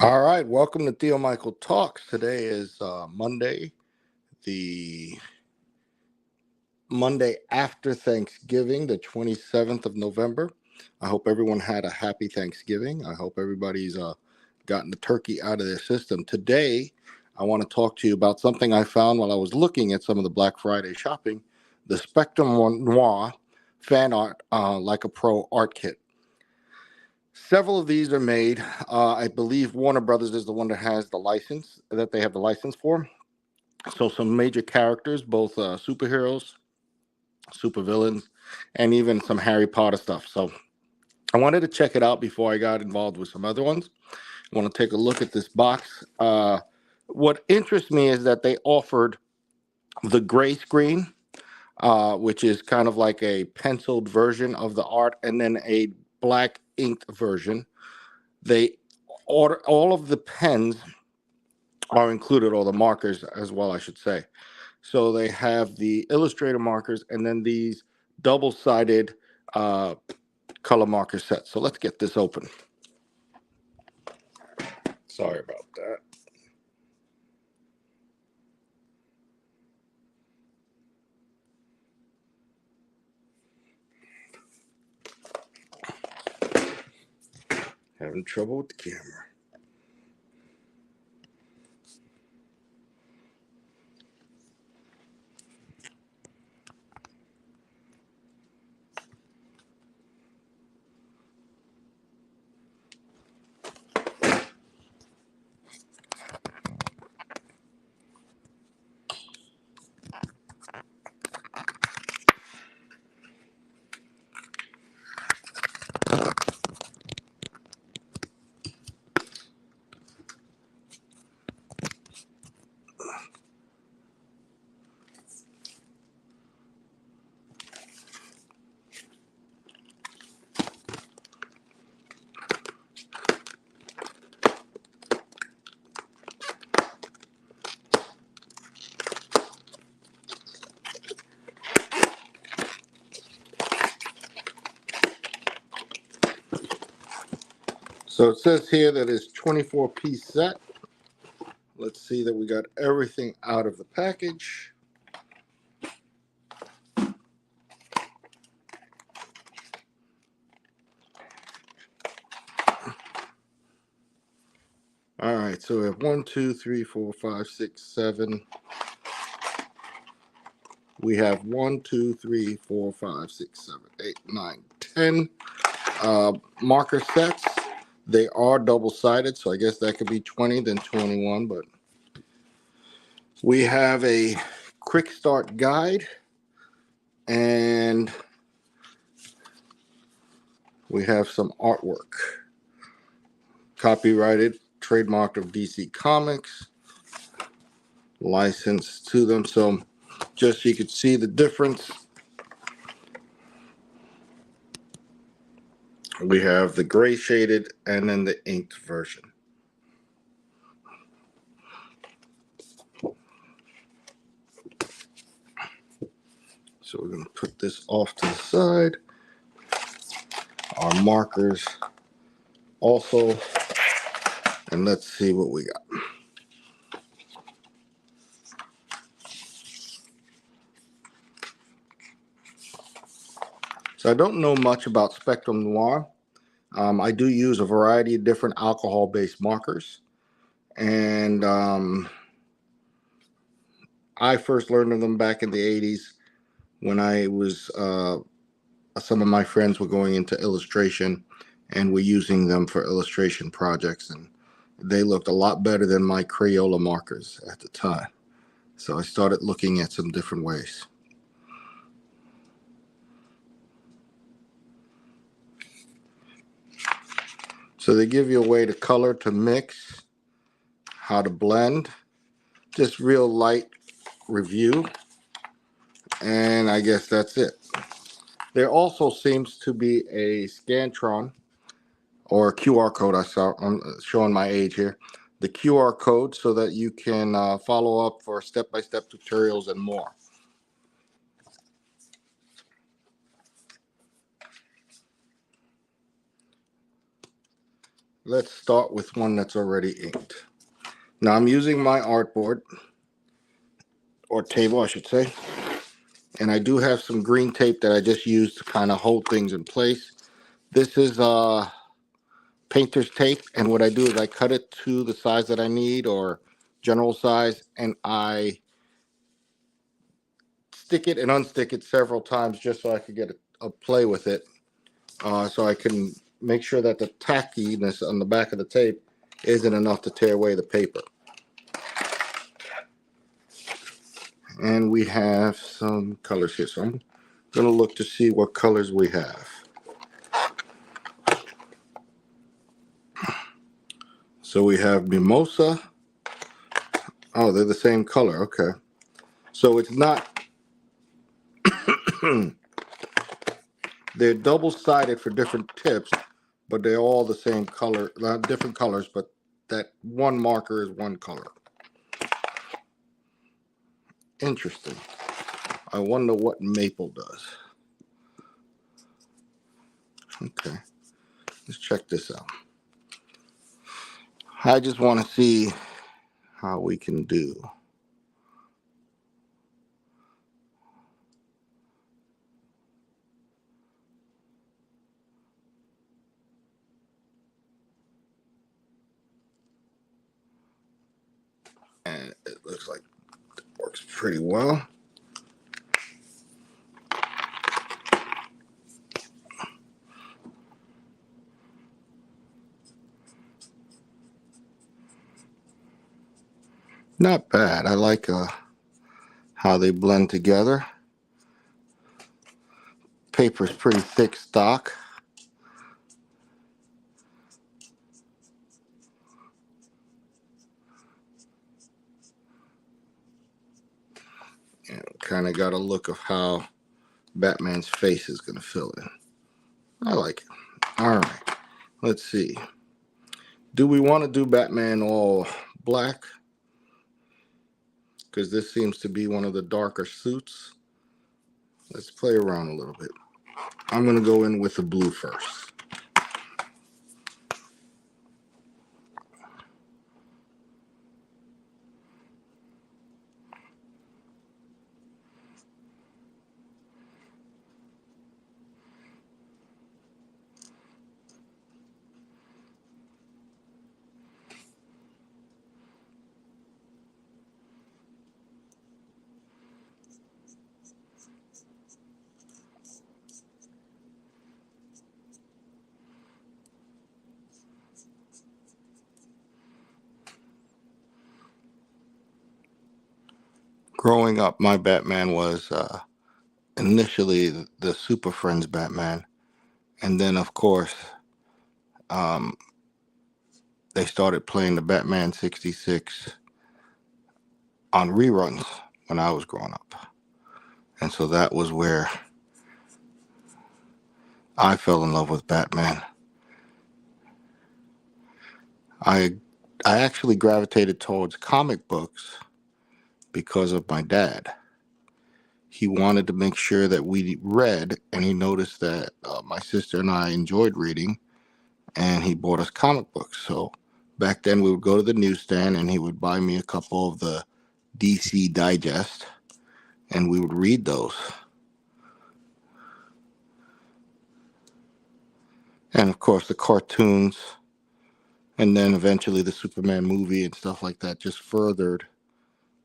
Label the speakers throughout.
Speaker 1: All right, welcome to Tio Michael Talks. Today is Monday, the Monday after Thanksgiving, the 27th of November. I hope everyone had a happy Thanksgiving. I hope everybody's gotten the turkey out of their system. Today, I want to talk to you about something I found while I was looking at some of the Black Friday shopping, the Spectrum Noir fan art like a pro art kit. Several of these are made. I believe Warner Brothers is the one that has the license that they have the license for. So some major characters, both superheroes, supervillains, and even some Harry Potter stuff. So I wanted to check it out before I got involved with some other ones. I want to take a look at this box. What interests me is that they offered the gray screen, which is kind of like a penciled version of the art, and then a black inked version. They order all of the pens are included, or the markers as well, I should say. So they have the Illustrator markers and then these double-sided uh, color marker sets. So let's get this open. Sorry about that. Having trouble with the camera. So it says here that it's 24-piece set. Let's see that we got everything out of the package. All right, so we have 1, 2, 3, 4, 5, 6, 7. We have 1, 2, 3, 4, 5, 6, 7, 8, 9, 10 marker sets. They are double-sided, so I guess that could be 20, then 21. But we have a quick start guide, and we have some artwork. Copyrighted, trademarked of DC Comics, licensed to them. So just so you could see the difference, we have the gray shaded and then the inked version. So we're going to put this off to the side. Our markers also, and let's see what we got. So I don't know much about Spectrum Noir. I do use a variety of different alcohol-based markers, and I first learned of them back in the 80s when I was some of my friends were going into illustration and were using them for illustration projects, and they looked a lot better than my Crayola markers at the time. So I started looking at some different ways. So they give you a way to color, to mix, how to blend, just real light review, and I guess that's it. There also seems to be a Scantron or QR code. I'm showing my age here. The QR code so that you can follow up for step-by-step tutorials and more. Let's start with one that's already inked. Now I'm using my artboard, or table I should say, and I do have some green tape that I just used to kind of hold things in place. This is painter's tape, and what I do is I cut it to the size that I need, or general size, and I stick it and unstick it several times just so I could get a play with it, so I can make sure that the tackiness on the back of the tape isn't enough to tear away the paper. And we have some colors here, so I'm going to look to see what colors we have. So we have Mimosa. Oh, they're the same color. Okay. So it's not, they're double-sided for different tips, but they're all the same color, not different colors, but that one marker is one color. Interesting. I wonder what maple does. Okay, let's check this out. I just want to see how we can do. And it looks like it works pretty well. Not bad. I like how they blend together. Paper's pretty thick stock. And kind of got a look of how Batman's face is going to fill in. I like it. All right. Let's see. Do we want to do Batman all black? Because this seems to be one of the darker suits. Let's play around a little bit. I'm going to go in with the blue first. Growing up, my Batman was initially the Super Friends Batman. And then, of course, um, they started playing the Batman 66 on reruns when I was growing up. And so that was where I fell in love with Batman. I actually gravitated towards comic books because of my dad. He wanted to make sure that we read, and he noticed that my sister and I enjoyed reading, and he bought us comic books. So back then we would go to the newsstand and he would buy me a couple of the DC Digest, and we would read those. And of course the cartoons, and then eventually the Superman movie and stuff like that just furthered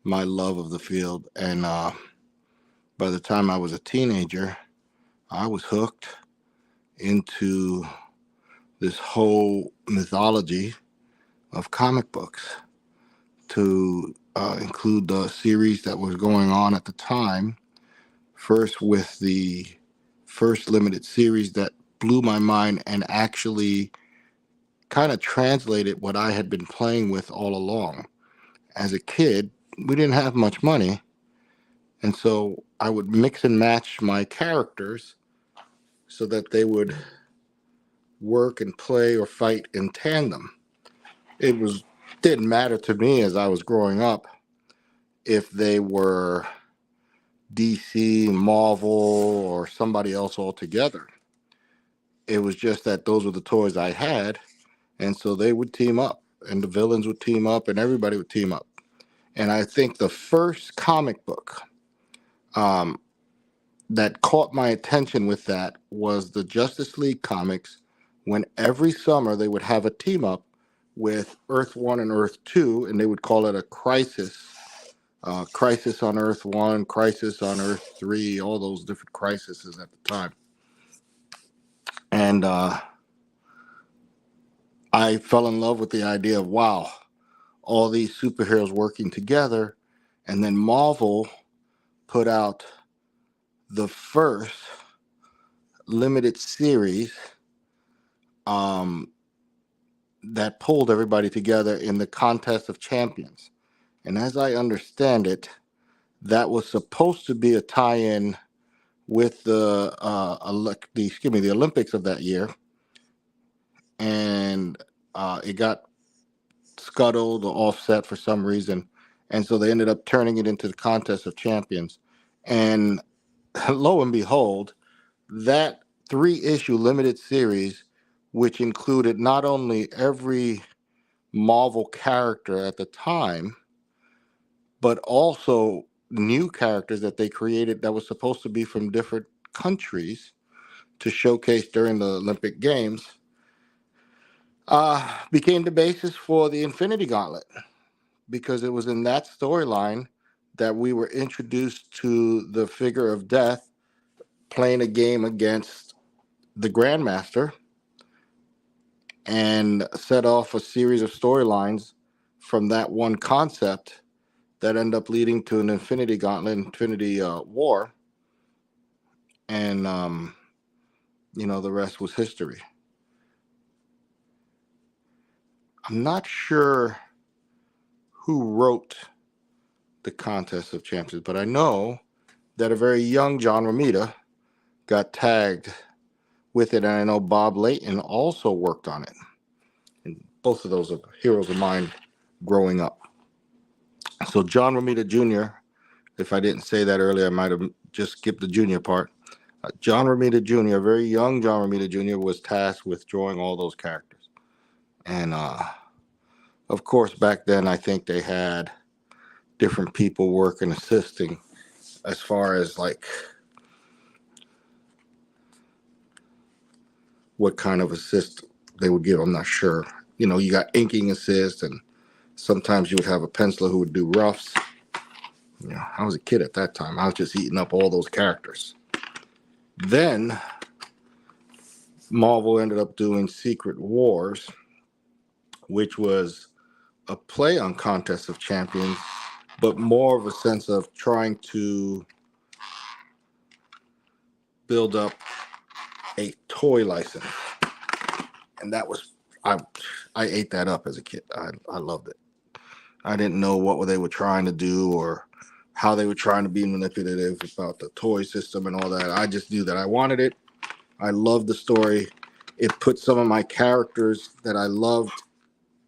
Speaker 1: my love of the field. And by the time I was a teenager, I was hooked into this whole mythology of comic books, to include the series that was going on at the time. First with the first limited series that blew my mind and actually kind of translated what I had been playing with all along. As a kid, we didn't have much money, and so I would mix and match my characters so that they would work and play or fight in tandem. It didn't matter to me as I was growing up if they were DC, Marvel, or somebody else altogether. It was just that those were the toys I had, And so they would team up, and the villains would team up, and everybody would team up. And I think the first comic book um, that caught my attention with that was the Justice League comics, when every summer they would have a team up with Earth 1 and Earth 2, and they would call it a crisis. Crisis on Earth 1, Crisis on Earth 3, all those different crises at the time. And I fell in love with the idea of, wow, all these superheroes working together. And then Marvel put out the first limited series that pulled everybody together in the Contest of Champions. And as I understand it, that was supposed to be a tie-in with the Olympics of that year, and it got scuttled or offset for some reason, and so they ended up turning it into the Contest of Champions. And lo and behold, that 3-issue limited series, which included not only every Marvel character at the time, but also new characters that they created that was supposed to be from different countries to showcase during the Olympic Games, became the basis for the Infinity Gauntlet, because it was in that storyline that we were introduced to the figure of death playing a game against the Grandmaster, and set off a series of storylines from that one concept that end up leading to an Infinity Gauntlet, Infinity War, and the rest was history. I'm not sure who wrote the Contest of Champions, but I know that a very young John Romita got tagged with it, and I know Bob Layton also worked on it. And both of those are heroes of mine growing up. So John Romita Jr., if I didn't say that earlier, I might have just skipped the junior part. John Romita Jr., a very young John Romita Jr., was tasked with drawing all those characters. And of course, back then, I think they had different people working, assisting, as far as like what kind of assist they would give. I'm not sure. You got inking assist, and sometimes you would have a penciler who would do roughs. I was a kid at that time. I was just eating up all those characters. Then Marvel ended up doing Secret Wars, which was a play on Contest of Champions, but more of a sense of trying to build up a toy license. And that was, I ate that up as a kid. I loved it. I didn't know what they were trying to do or how they were trying to be manipulative about the toy system and all that. I just knew that I wanted it. I loved the story. It put some of my characters that I loved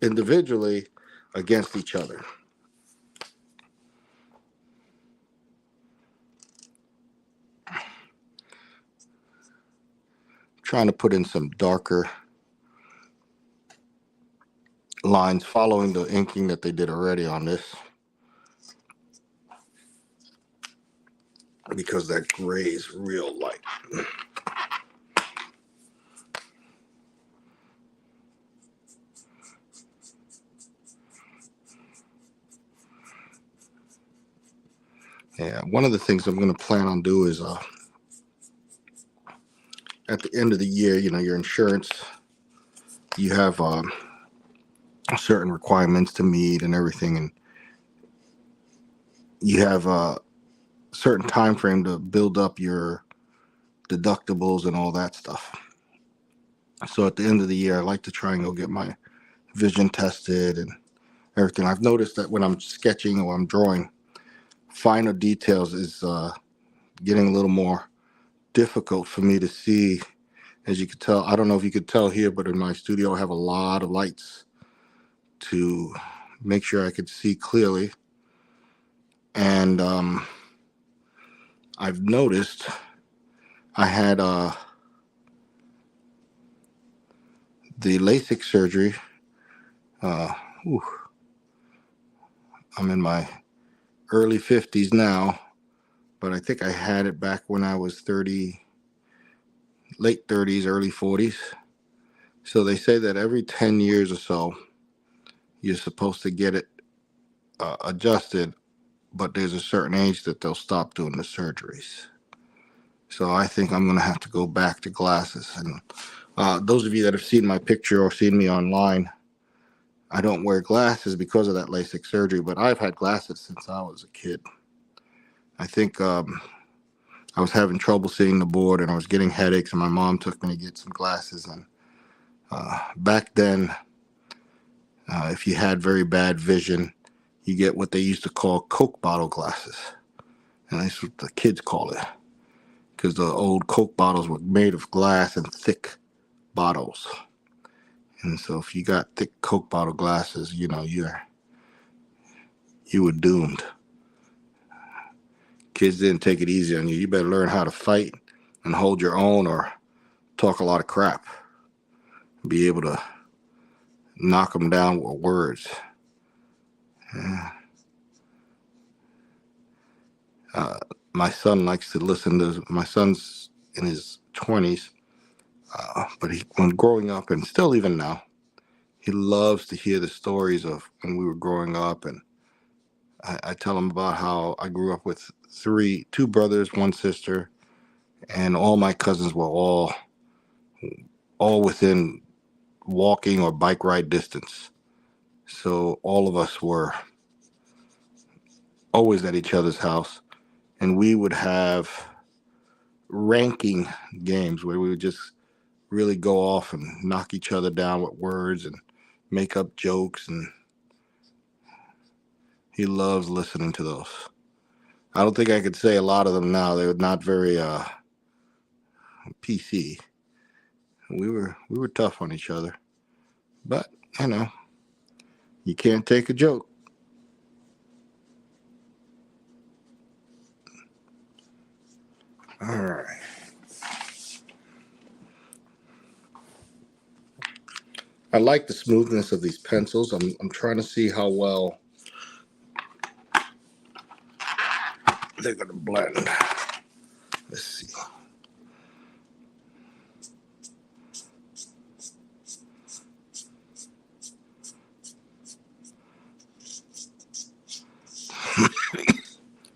Speaker 1: individually against each other. Trying to put in some darker lines following the inking that they did already on this, because that gray is real light. Yeah, one of the things I'm going to plan on do is at the end of the year, your insurance, you have certain requirements to meet and everything, and you have a certain time frame to build up your deductibles and all that stuff. So at the end of the year, I like to try and go get my vision tested and everything. I've noticed that when I'm sketching or I'm drawing, finer details is getting a little more difficult for me to see. As you could tell, I don't know if you could tell here, but in my studio, I have a lot of lights to make sure I could see clearly. And I've noticed I had The LASIK surgery, uh, whew, I'm in my early 50s now, but I think I had it back when I was 30, late 30s, early 40s. So they say that every 10 years or so, you're supposed to get it adjusted, but there's a certain age that they'll stop doing the surgeries. So I think I'm going to have to go back to glasses. And those of you that have seen my picture or seen me online, I don't wear glasses because of that LASIK surgery, but I've had glasses since I was a kid. I think I was having trouble seeing the board and I was getting headaches, and my mom took me to get some glasses. And back then, if you had very bad vision, you get what they used to call Coke bottle glasses. And that's what the kids call it, because the old Coke bottles were made of glass and thick bottles. And so if you got thick Coke bottle glasses, you know, you were doomed. Kids didn't take it easy on you. You better learn how to fight and hold your own, or talk a lot of crap. Be able to knock them down with words. Yeah. My son likes to listen to, my son's in his 20s, but when growing up, and still even now, he loves to hear the stories of when we were growing up. And I tell him about how I grew up with two brothers, one sister, and all my cousins were all within walking or bike ride distance. So all of us were always at each other's house, and we would have ranking games where we would just really go off and knock each other down with words and make up jokes, and he loves listening to those. I don't think I could say a lot of them now. They're not very PC. We were tough on each other, but you know, you can't take a joke. All right. I like the smoothness of these pencils. I'm trying to see how well they're gonna blend. Let's see.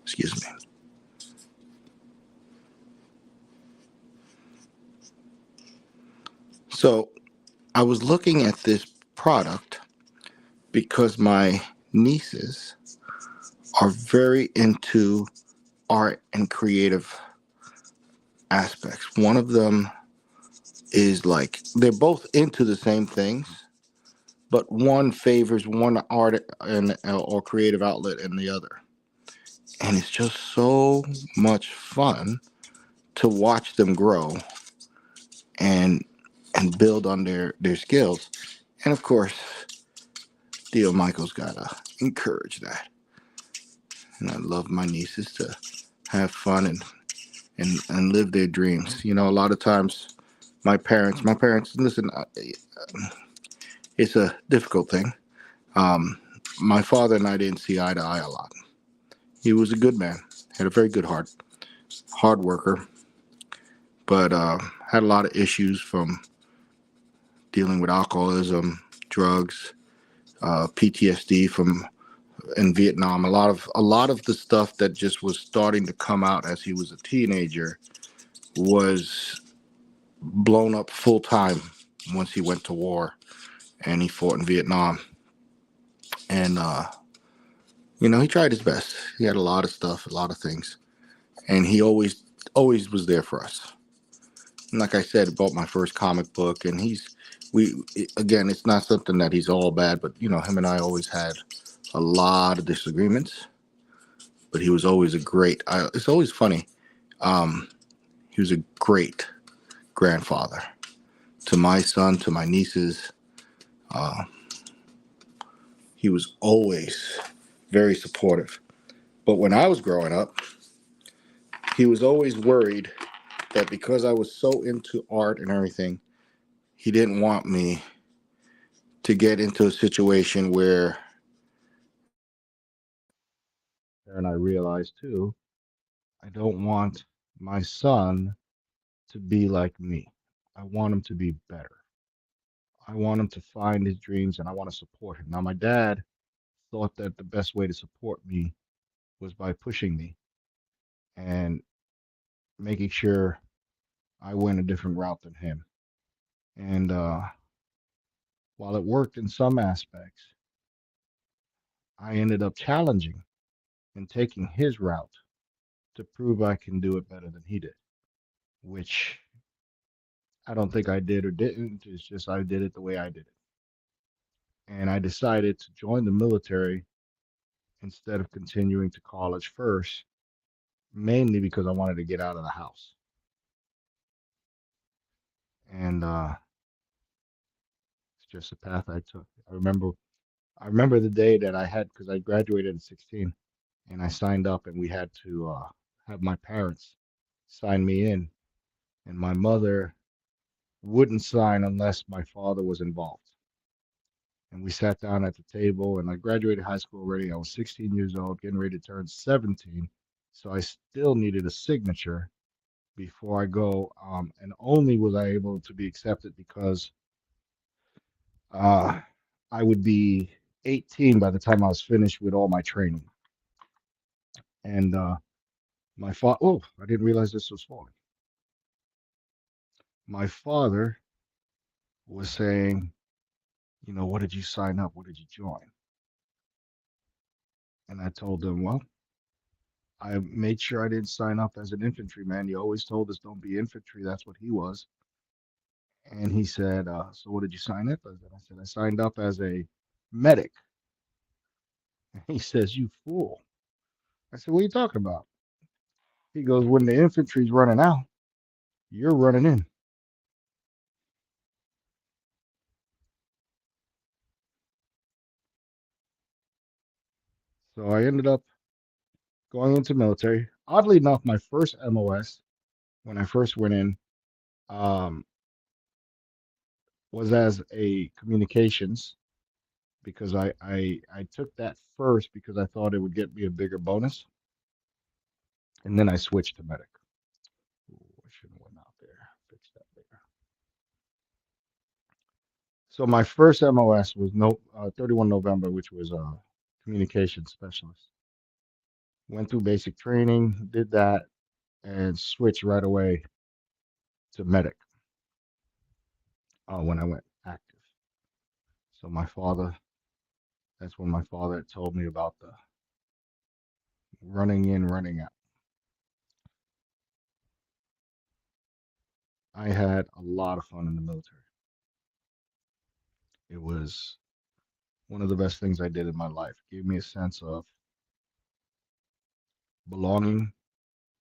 Speaker 1: Excuse me. So I was looking at this product because my nieces are very into art and creative aspects. One of them is like, they're both into the same things, but one favors one art and or creative outlet and the other. And it's just so much fun to watch them grow and build on their skills. And of course, Tio Michael's gotta encourage that. And I love my nieces to have fun and live their dreams. You know, a lot of times my parents, listen, it's a difficult thing. My father and I didn't see eye to eye a lot. He was a good man, had a very good heart, hard worker, but had a lot of issues from dealing with alcoholism, drugs, PTSD from in Vietnam. A lot of the stuff that just was starting to come out as he was a teenager was blown up full time once he went to war and he fought in Vietnam. And you know, he tried his best. He had a lot of stuff, a lot of things, and he always was there for us. And like I said, bought my first comic book, and again, it's not something that he's all bad, but you know, him and I always had a lot of disagreements, but he was always it's always funny. He was a great grandfather to my son, to my nieces. He was always very supportive. But when I was growing up, he was always worried that because I was so into art and everything, he didn't want me to get into a situation where, and I realized too, I don't want my son to be like me. I want him to be better. I want him to find his dreams and I want to support him. Now, my dad thought that the best way to support me was by pushing me and making sure I went a different route than him. And while it worked in some aspects, I ended up challenging and taking his route to prove I can do it better than he did, which I don't think I did or didn't. It's just I did it the way I did it. And I decided to join the military instead of continuing to college first, mainly because I wanted to get out of the house. And it's just a path I took. I remember the day that I had because I graduated at 16 and I signed up and we had to have my parents sign me in. And my mother wouldn't sign unless my father was involved. And we sat down at the table and I graduated high school already. I was 16 years old, getting ready to turn 17. So I still needed a signature before I go. And only was I able to be accepted because uh, I would be 18 by the time I was finished with all my training. And my father, oh, I didn't realize this was falling. My father was saying, what did you sign up? What did you join? And I told him, well, I made sure I didn't sign up as an infantryman. You always told us don't be infantry. That's what he was. And he said, so what did you sign up as? And I said, I signed up as a medic. And he says, you fool. I said, what are you talking about? He goes, when the infantry's running out, you're running in. So I ended up going into military. Oddly enough, my first MOS when I first went in um, was as a communications because I took that first because I thought it would get me a bigger bonus, and then I switched to medic. Ooh, I shouldn't have went out there. Fix that there. So my first MOS was 31 November, which was a communications specialist. Went through basic training, did that, and switched right away to medic when I went active. So that's when my father told me about the running in, running out. I had a lot of fun in the military. It was one of the best things I did in my life. It gave me a sense of belonging,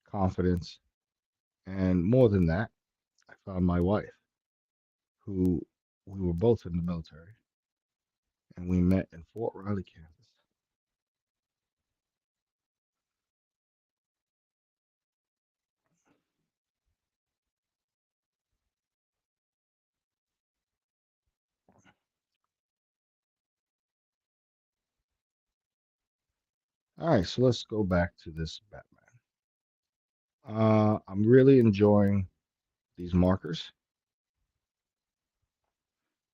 Speaker 1: confidence, and more than that, I found my wife, who we were both in the military, and we met in Fort Riley, Kansas. All right, so let's go back to this Batman. I'm really enjoying these markers.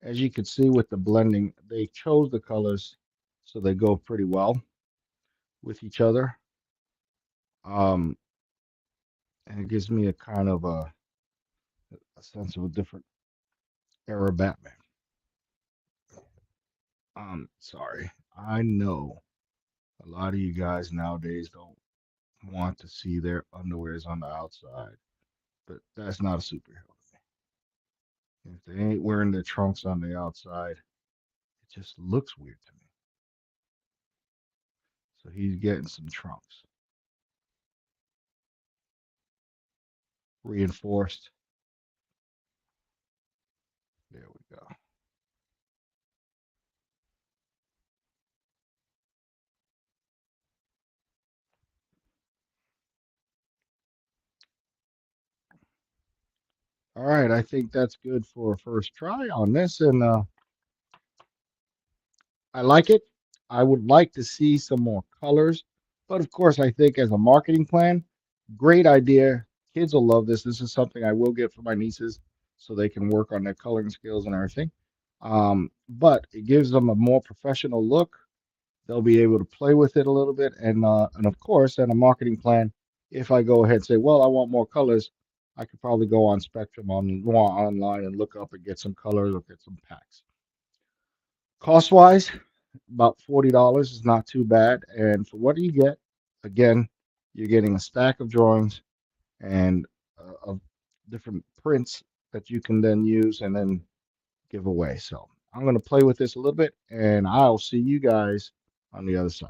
Speaker 1: As you can see with the blending, they chose the colors so they go pretty well with each other. Um, and it gives me a kind of a sense of a different era Batman. Sorry. I know a lot of you guys nowadays don't want to see their underwears on the outside, but that's not a superhero to me. If they ain't wearing their trunks on the outside, it just looks weird to me. So he's getting some trunks. Reinforced. There we go.
Speaker 2: All right, I think that's good for a first try on this, and I like it. I would like to see some more colors, but of course, I think as a marketing plan, great idea. Kids will love this. This is something I will get for my nieces so they can work on their coloring skills and everything. But it gives them a more professional look. They'll be able to play with it a little bit, and of course, in a marketing plan, if I go ahead and say, well, I want more colors, I could probably go on Spectrum on go online and look up and get some colors or get some packs. Cost wise, about $40 is not too bad. And for what do you get? Again, you're getting a stack of drawings and of different prints that you can then use and then give away. So I'm going to play with this a little bit, and I'll see you guys on the other side.